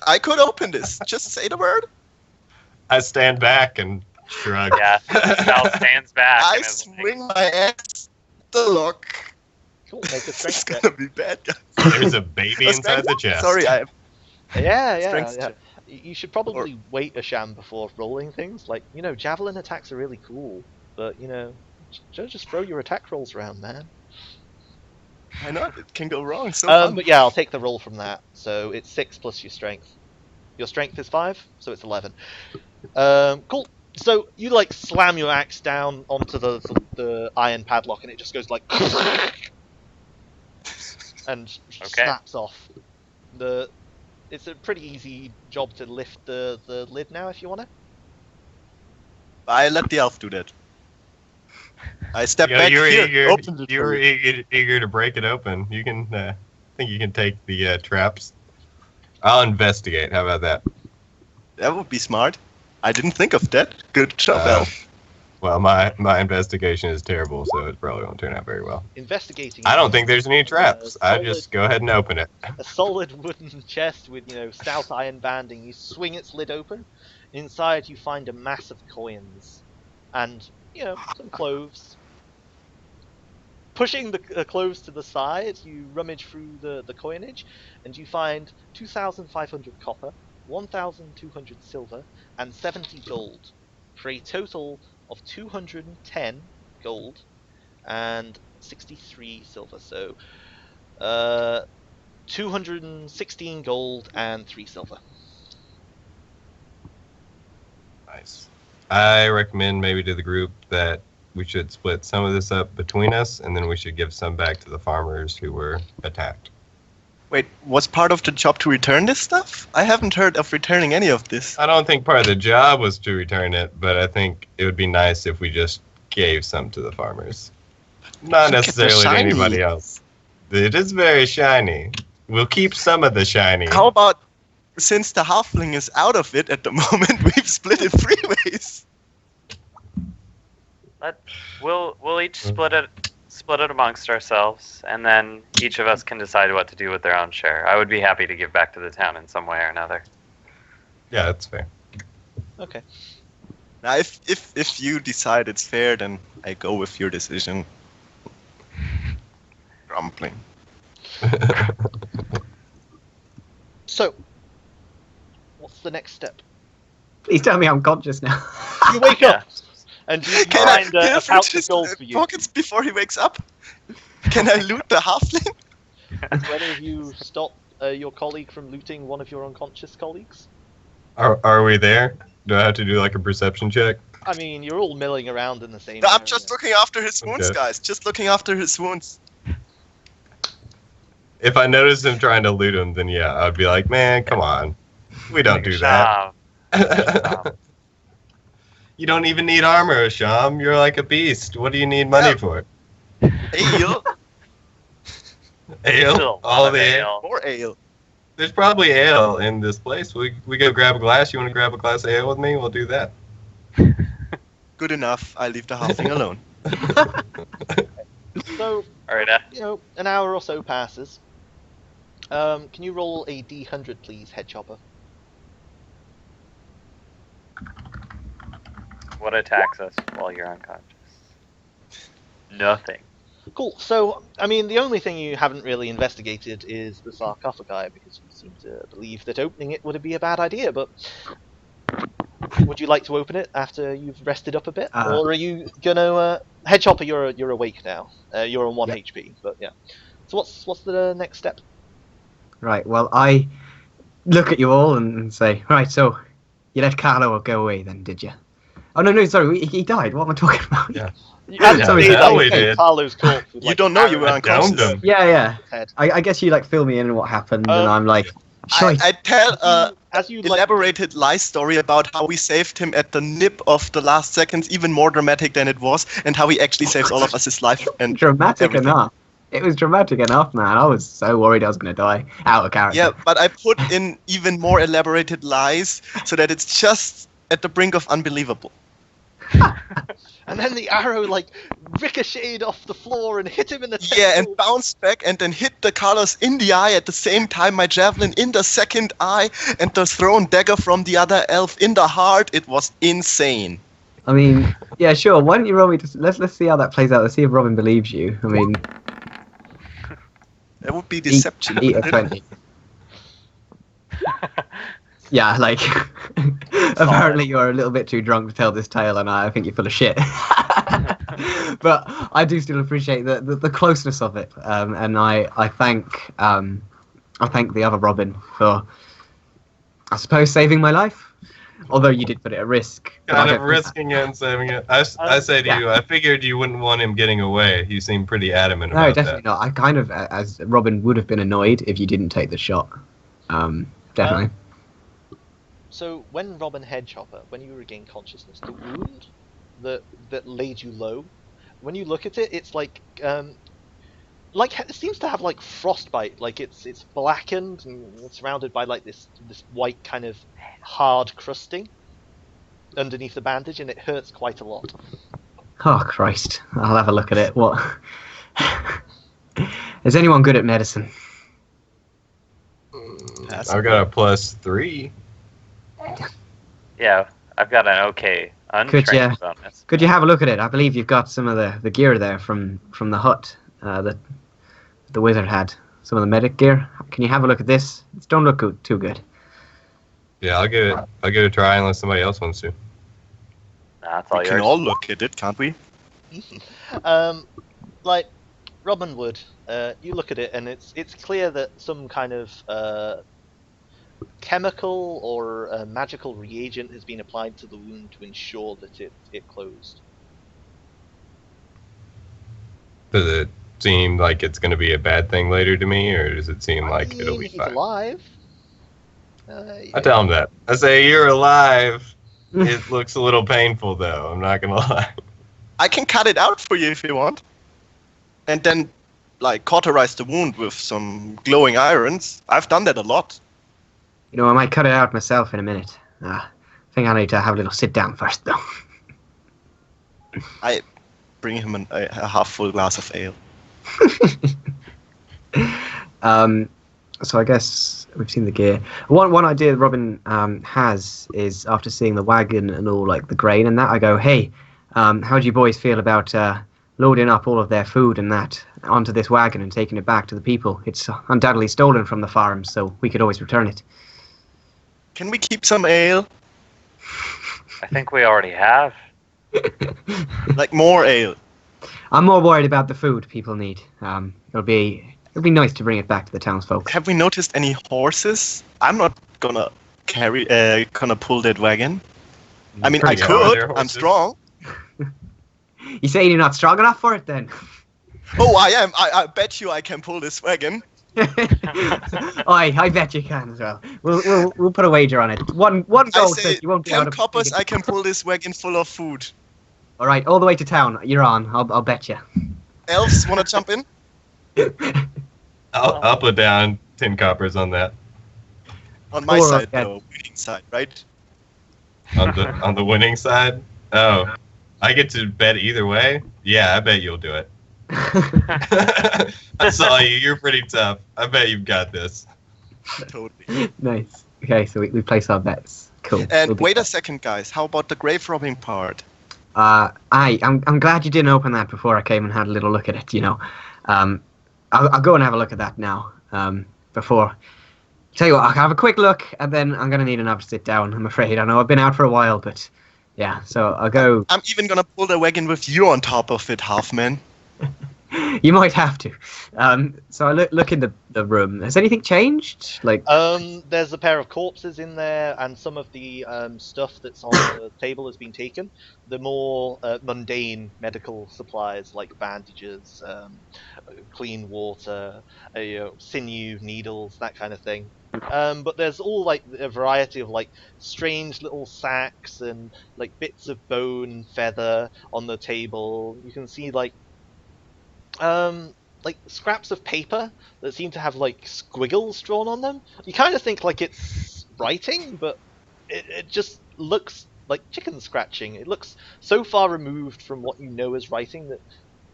I could open this. Just say the word. I stand back and shrug. Yeah. Cal stands back. I and is like, swing my axe at the lock. Cool, make a This strength is check. gonna be bad, guys. There's a baby A inside the strength- chest. Sorry, I Yeah, Strength yeah. check. You should probably wait a sham before rolling things. Like, javelin attacks are really cool, but just throw your attack rolls around, man. Why not? It can go wrong. So fun. But yeah, I'll take the roll from that. So it's 6 plus your strength. Your strength is 5, so it's 11. Cool. So you like slam your axe down onto the iron padlock, and it just goes like, and Okay. snaps off. It's a pretty easy job to lift the lid now if you want to. I let the elf do that. I step You back were here. eager. Open the You were door. eager to break it open. You can. I think you can take the traps. I'll investigate. How about that? That would be smart. I didn't think of that. Good job, Uh, elf. Well, my investigation is terrible, so it probably won't turn out very well. Investigating. I don't think there's any traps. I solid- just go ahead and open it. A solid wooden chest with stout iron banding. You swing its lid open. Inside you find a mass of coins, and some cloves. Pushing the cloves to the side, you rummage through the coinage, and you find 2,500 copper, 1,200 silver, and 70 gold, for a total of 210 gold and 63 silver. So, 216 gold and 3 silver. Nice. I recommend maybe to the group that we should split some of this up between us, and then we should give some back to the farmers who were attacked. Wait, was part of the job to return this stuff? I haven't heard of returning any of this. I don't think part of the job was to return it, but I think it would be nice if we just gave some to the farmers. Not Look at the necessarily to shiny. anybody else. It is very shiny. We'll keep some of the shiny. How about, since the halfling is out of it at the moment, we've split it 3 ways? We'll each split it amongst ourselves, and then each of us can decide what to do with their own share. I would be happy to give back to the town in some way or another. Yeah, that's fair. Okay. Now, if you decide it's fair, then I go with your decision. Grumbling. So, what's the next step? Please tell me I'm conscious now. You wake up, and you Can I find a pouch search of his gold for you. pockets before he wakes up? Can I loot the halfling? Do any of you stop your colleague from looting one of your unconscious colleagues? Are we there? Do I have to do like a perception check? I mean, you're all milling around in the same No, I'm area. just looking after his wounds, Okay. guys. Just looking after his wounds. If I notice him trying to loot him, then yeah, I'd be like, man, come on. We don't do that. Sham. You don't even need armor, Sham. You're like a beast. What do you need money Yeah. for? Ale? Ale? Still, All the ale? More ale. There's probably ale in this place. We go grab a glass. You want to grab a glass of ale with me? We'll do that. Good enough. I leave the halfling alone. So, All right. an hour or so passes. Can you roll a D100, please, Head Chopper? What attacks us while you're unconscious? Nothing. Cool. So, I mean, the only thing you haven't really investigated is the sarcophagi, because you seem to believe that opening it would be a bad idea, but would you like to open it after you've rested up a bit? Or are you gonna... Head Chopper, you're awake now. You're on 1 Yeah. HP, but yeah. So what's the next step? Right, well, I look at you all and say, right, so you let Carlo go away then, did you? Oh, no, sorry, he died. What am I talking about? Yeah. You sorry, see, hell like, we did. Carlo's corpse with, You like, don't know you were arrow I downed unconscious. him. Yeah. head. I guess you, like, fill me in on what happened, and I'm like, I tell As you like, elaborated lie story about how we saved him at the nip of the last seconds, even more dramatic than it was, and how he actually saves all of us his life. And dramatic everything. enough. It was dramatic enough, man. I was so worried I was going to die. Out of character. yeah, but I put in even more elaborated lies so that it's just at the brink of unbelievable. and then the arrow like ricocheted off the floor and hit him in the Yeah, and temple. bounced back and then hit the Carlos in the eye at the same time, my javelin in the second eye, and the thrown dagger from the other elf in the heart. It was insane. I mean, yeah, sure. Why don't you roll me? Let's see how that plays out. Let's see if Robin believes you. I mean, That would be deception. eat a 20. Yeah, like, apparently you're a little bit too drunk to tell this tale, and I think you're full of shit. But I do still appreciate the closeness of it, and I thank the other Robin for, I suppose, saving my life. Although you did put it at risk. but I Kind don't of think risking it and saving it. I say to yeah. you, I figured you wouldn't want him getting away. You seem pretty adamant No, about definitely not. I kind of, as Robin would have been annoyed if you didn't take the shot. Definitely. So when Robin Head Chopper, when you regain consciousness, the wound that laid you low, when you look at it, it's like it seems to have like frostbite. Like it's blackened and surrounded by like this white kind of hard crusting underneath the bandage, and it hurts quite a lot. Oh, Christ. I'll have a look at it. What? Is anyone good at medicine? that. I've got a +3. Yeah, I've got an okay untrained ya? bonus. Could you have a look at it? I believe you've got some of the gear there from the hut that the wizard had. Some of the medic gear. Can you have a look at this? It don't look too good. Yeah, I'll give it a try unless somebody else wants to. Nah, that's all We can yours. all look at it, can't we? Like Robin Wood, you look at it and it's clear that some kind of chemical or magical reagent has been applied to the wound to ensure that it closed. Does it seem like it's going to be a bad thing later to me, or does it seem like it'll be He's fine? alive. I tell him that. I say, you're alive. It looks a little painful, though. I'm not going to lie. I can cut it out for you if you want. And then, like, cauterize the wound with some glowing irons. I've done that a lot. You know, I might cut it out myself in a minute. I think I need to have a little sit down first, though. I bring him a half-full glass of ale. So I guess we've seen the gear. One idea Robin has is after seeing the wagon and all like the grain and that, I go, hey, how do you boys feel about loading up all of their food and that onto this wagon and taking it back to the people? It's undoubtedly stolen from the farm, so we could always return it. Can we keep some ale? I think we already have. Like more ale? I'm more worried about the food people need. It'll be nice to bring it back to the townsfolk. Have we noticed any horses? I'm not gonna pull that wagon. I mean, I Pretty strong. could. They're I'm horses. strong. You say you're not strong enough for it then? Oh, I am. I bet you I can pull this wagon. I bet you can as well. We'll put a wager on it. One I gold say says you won't get out 10 of coppers. I can pull this wagon full of food. All right, all the way to town. You're on. I'll bet you. Elves wanna jump in? I'll put down 10 coppers on that. On my Or, side, yeah. though, winning side, right? On the winning side. Oh, I get to bet either way. Yeah, I bet you'll do it. I saw you. You're pretty tough. I bet you've got this. Totally. Nice. Okay, so we place our bets. Cool. And We'll do wait a that. second, guys. How about the grave robbing part? I'm glad you didn't open that before I came and had a little look at it. You know, I'll go and have a look at that now. Before. Tell you what, I'll have a quick look, and then I'm gonna need another sit down. I'm afraid. I know I've been out for a while, but yeah. So I'll go. I'm even gonna pull the wagon with you on top of it, Halfman. You might have to. So I look in the room. Has anything changed? Like, There's a pair of corpses in there, and some of the stuff that's on the table has been taken. The more mundane medical supplies like bandages, clean water, sinew needles, that kind of thing. But there's all like a variety of like strange little sacks and like bits of bone and feather on the table. You can see like scraps of paper that seem to have like squiggles drawn on them. You kind of think like it's writing, but it just looks like chicken scratching. It looks so far removed from what you know as writing that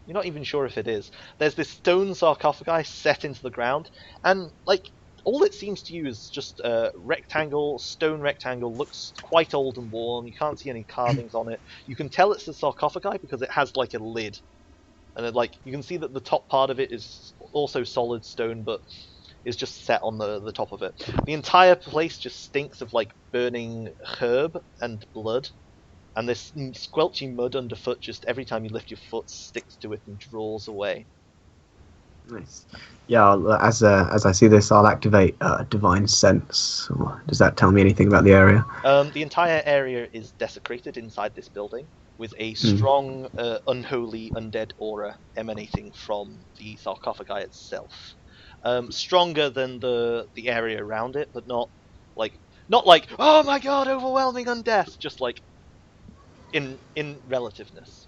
you're not even sure if it is. There's this stone sarcophagi set into the ground, and like all it seems to you is just a stone rectangle, looks quite old and worn. You can't see any carvings on it. You can tell it's a sarcophagi because it has like a lid. And then, like, you can see that the top part of it is also solid stone, but is just set on the top of it. The entire place just stinks of like burning herb and blood, and this squelchy mud underfoot just every time you lift your foot sticks to it and draws away. nice. Yeah. As I see this, I'll activate divine sense. Does that tell me anything about the area? The entire area is desecrated inside this building, with a strong, unholy, undead aura emanating from the sarcophagi itself. Stronger than the area around it, but not like oh my god, overwhelming undeath. Just like in relativeness.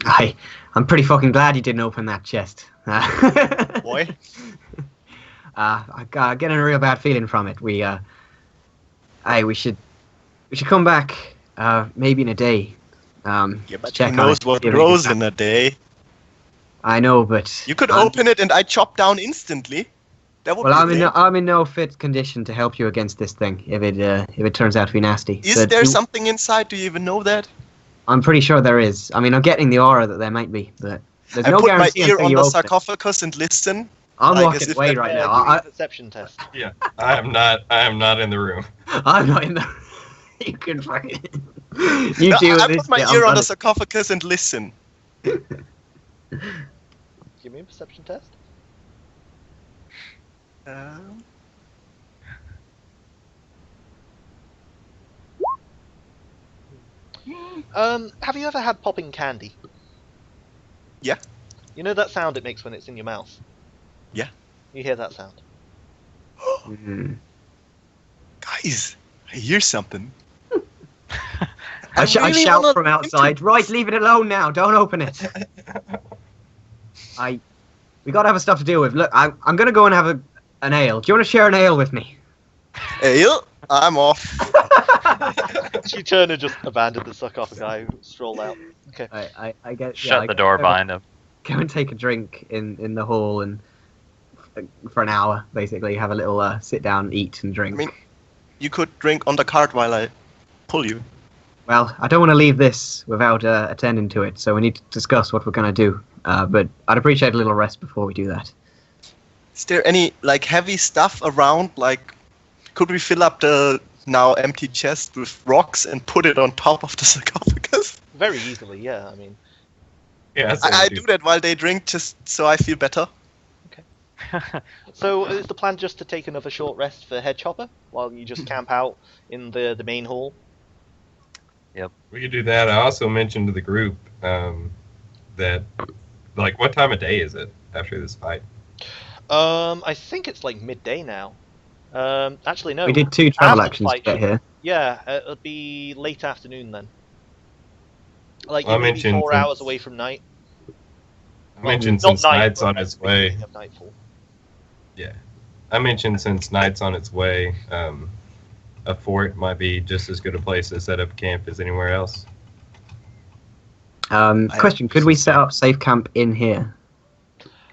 I'm pretty fucking glad you didn't open that chest. Boy. I getting a real bad feeling from it. We should come back maybe in a day. Yeah, to but check who on knows it, what see if grows anything's in a day? I know, but You could open it and I chop down instantly. That would well, be I'm in no fit condition to help you against this thing if it turns out to be nasty. Is But there something inside? Do you even know that? I'm pretty sure there is. I mean, I'm getting the aura that there might be, but there's I no put my guarantee ear until on you the open it. sarcophagus and listen. I'm like, walking as if away that- right Yeah, now. give me a perception test. Yeah, I am not in the room. I'm not in the. You can fucking. You No, deal with I this. put my bit, ear I'm on the done. sarcophagus and listen. Give me a perception test. Have you ever had popping candy? Yeah. You know that sound it makes when it's in your mouth? Yeah. You hear that sound? Mhm. Guys, I hear something. I really shout wanna from look outside. Right, leave it alone now. Don't open it. We gotta have stuff to deal with. Look, I'm gonna go and have an ale. Do you want to share an ale with me? Ale, I'm off. You turn and just abandon the sarcophagi, stroll out. Okay. I get Shut the door behind him. Go and take a drink in the hall and for an hour basically have a little sit down, eat and drink. I mean- You could drink on the cart while I pull you. Well, I don't want to leave this without attending to it, so we need to discuss what we're gonna do. But I'd appreciate a little rest before we do that. Is there any like heavy stuff around? Like, could we fill up the now empty chest with rocks and put it on top of the sarcophagus? Very easily, yeah. I mean, Yeah, that's what I we do that while they drink, just so I feel better. so is the plan just to take another short rest for Head Chopper while you just camp out in the main hall? We could do that. I also mentioned to the group that, like, what time of day is it after this fight? I think it's like midday now. Actually, no. We did 2 travel After the actions to fight get should- here. Yeah, it'll be late afternoon then. Like, Well, you're I maybe mentioned 4 since- hours away from night. I mentioned Not since night, night's but on like its the way. beginning of nightfall. I mentioned since night's on its way, a fort might be just as good a place to set up camp as anywhere else. Question: could we set up safe camp in here?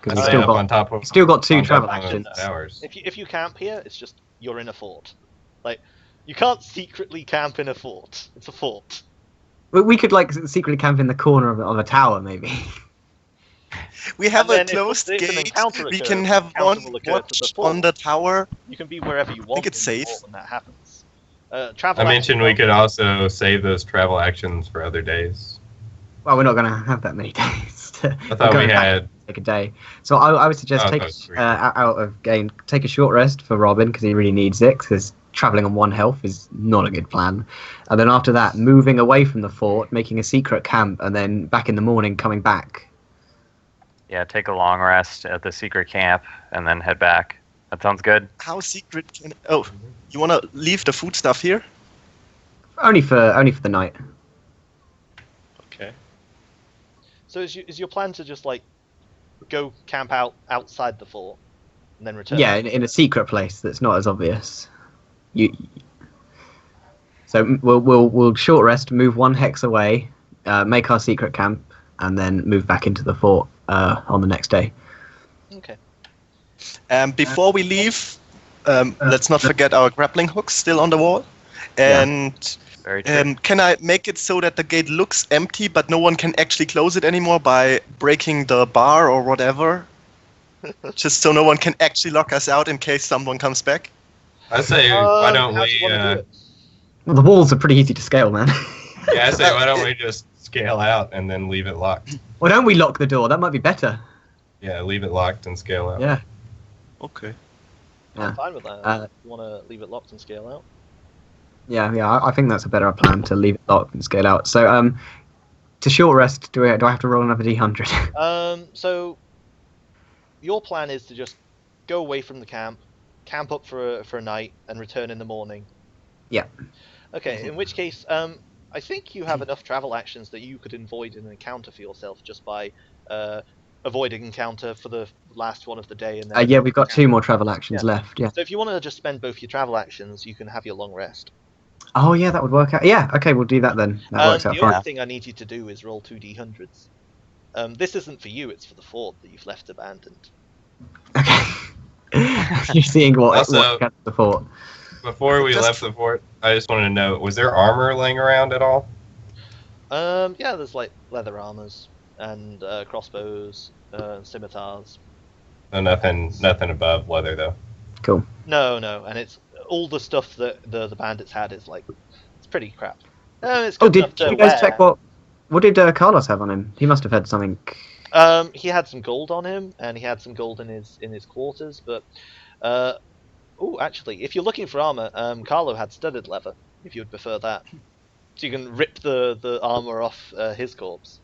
Because I we say still up got on top of still got 2 on top travel of actions. towers. If you camp here, it's just you're in a fort. Like, you can't secretly camp in a fort. It's a fort. We could like secretly camp in the corner of a tower, maybe. We have And a then if closed an gate. encounter We occurs, can an have encounter one will occur to the watch fort. on the tower. You can be wherever you want. it's in the safe. fort when that happens. Travel I mentioned actions we are- could also save those travel actions for other days. Well, we're not going to have that many days. I thought we had. Take a day. So I would suggest Oh, take that was great. out of game. Take a short rest for Robin because he really needs it. Because traveling on 1 health is not a good plan. And then after that, moving away from the fort, making a secret camp, and then back in the morning, coming back. Yeah, take a long rest at the secret camp and then head back. That sounds good. How secret can? Oh, you wanna leave the food stuff here? Only for the night. Okay. So is your plan to just like go camp outside the fort and then return? Yeah, in a secret place that's not as obvious. So we'll short rest, move 1 hex away, make our secret camp, and then move back into the fort on the next day. Okay. Before we leave, let's not forget our grappling hooks still on the wall. And Very true. can I make it so that the gate looks empty, but no one can actually close it anymore by breaking the bar or whatever? Just so no one can actually lock us out in case someone comes back? I say, why don't how do you we? wanna do it? Well, the walls are pretty easy to scale, man. Yeah, I say, why don't we just scale out and then leave it locked? Why don't we lock the door? That might be better. Yeah, leave it locked and scale out. Yeah. Okay. I'm Yeah. fine with that. Uh, you want to leave it locked and scale out? Yeah. I think that's a better plan to leave it locked and scale out. So, to short rest, do I have to roll another d100? So your plan is to just go away from the camp up for a night, and return in the morning. Yeah. Okay. In which case, I think you have enough travel actions that you could avoid an encounter for yourself just by avoiding encounter for the last one of the day. And then Yeah, we've got 2 more travel actions left. Yeah. So if you want to just spend both your travel actions, you can have your long rest. Oh, yeah, that would work out. Yeah. Okay, we'll do that then. That works out The fine. only thing I need you to do is roll 2d100s. This isn't for you; it's for the fort that you've left abandoned. Okay. You're seeing what Also- gets the fort. Before we Just- left the fort, I just wanted to know, was there armor laying around at all? Yeah, there's like leather armors and crossbows, scimitars. No, nothing above leather though. Cool. No, and it's all the stuff that the bandits had is like it's pretty crap. It's Oh, good did enough to you guys wear. check what did Carlos have on him? He must have had something. He had some gold on him, and he had some gold in his quarters. But actually, if you're looking for armor, Carlo had studded leather. If you would prefer that, so you can rip the armor off his corpse.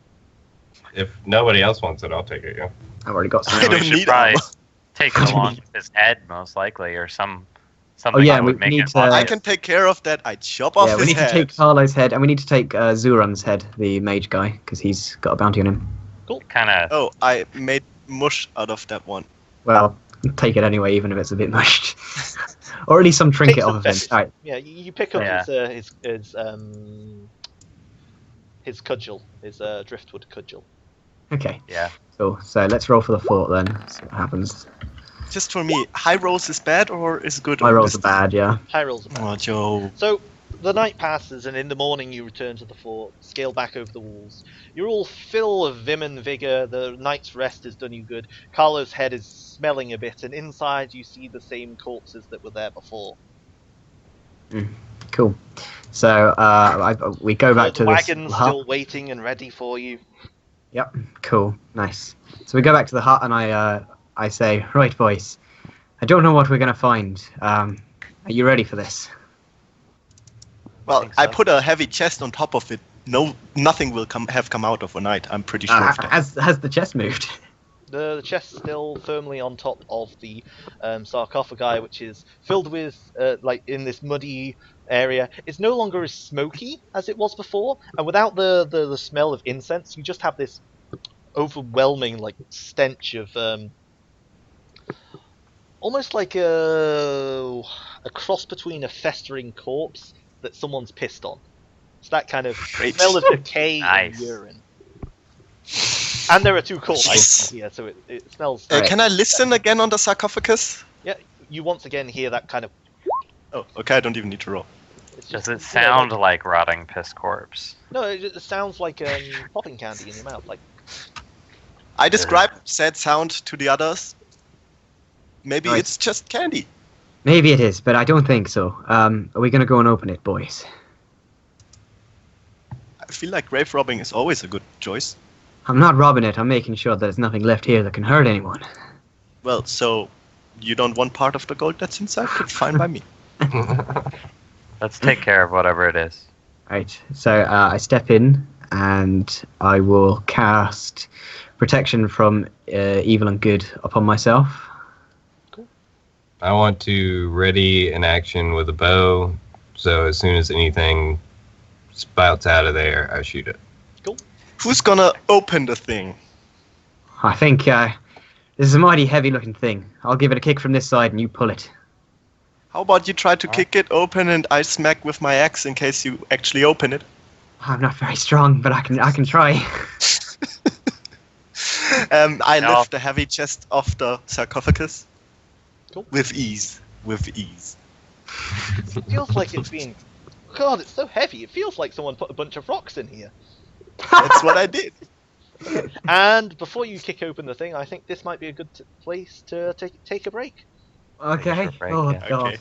If nobody else wants it, I'll take it. Yeah. I've already got some. I we don't should need probably armor. take What it do you along mean? with his head, most likely, or something yeah, that we would make need it to- look I good. can take care of that. I chop off Yeah, we his need head. to take Carlo's head, and we need to take Zuran's head, the mage guy, because he's got a bounty on him. kind of. Oh, I made mush out of that one. Well, take it anyway, even if it's a bit mushed, or at least some trinket Take some off of him. fetish. All right. Yeah, you pick up Yeah. his cudgel, his driftwood cudgel. Okay. Yeah. Cool. So let's roll for the fort then. See what happens. Just for me, high rolls is bad or is good? My or rolls is- are bad. Yeah. High rolls are bad. Oh, Joe. So the night passes, and in the morning you return to the fort, scale back over the walls. You're all full of vim and vigor. The night's rest has done you good. Carlo's head is smelling a bit, and inside you see the same corpses that were there before. Cool. So we go back the to this wagon's hut. still waiting and ready for you. Yep. Cool. Nice. So we go back to the hut, and I say, right, boys. I don't know what we're gonna find. Are you ready for this? Well, think I so. put a heavy chest on top of it. No, nothing will have come out overnight. I'm pretty sure of that. Has the chest moved? The chest's still firmly on top of the sarcophagi, which is filled with, like, in this muddy area. It's no longer as smoky as it was before, and without the smell of incense, you just have this overwhelming, like, stench of, almost like a cross between a festering corpse that someone's pissed on. It's that kind of Great. smell of decay and Nice. urine. And there are 2 corpses Nice. here, so it smells. Can I listen again on the sarcophagus? Yeah, you once again hear that kind of. Oh, okay. I don't even need to roll. It's Does just, it sound like rotting piss corpse? No, it sounds like popping candy in your mouth. Like, I described said sound to the others. Maybe Right. it's just candy. Maybe it is, but I don't think so. Are we gonna go and open it, boys? I feel like grave robbing is always a good choice. I'm not robbing it. I'm making sure that there's nothing left here that can hurt anyone. Well, so you don't want part of the gold that's inside? It's fine by me. Let's take care of whatever it is. Right. So I step in and I will cast protection from evil and good upon myself. I want to ready an action with a bow, so as soon as anything spouts out of there, I shoot it. Who's gonna open the thing? I think this is a mighty heavy-looking thing. I'll give it a kick from this side and you pull it. How about you try to kick it open and I smack with my axe in case you actually open it? I'm not very strong, but I can try. I No. lift the heavy chest off the sarcophagus. Cool. With ease. With ease. it feels like it's been. God, it's so heavy. It feels like someone put a bunch of rocks in here. That's what I did. And before you kick open the thing, I think this might be a good place to take a break. Okay. Sure, break, Oh yeah. god. Okay.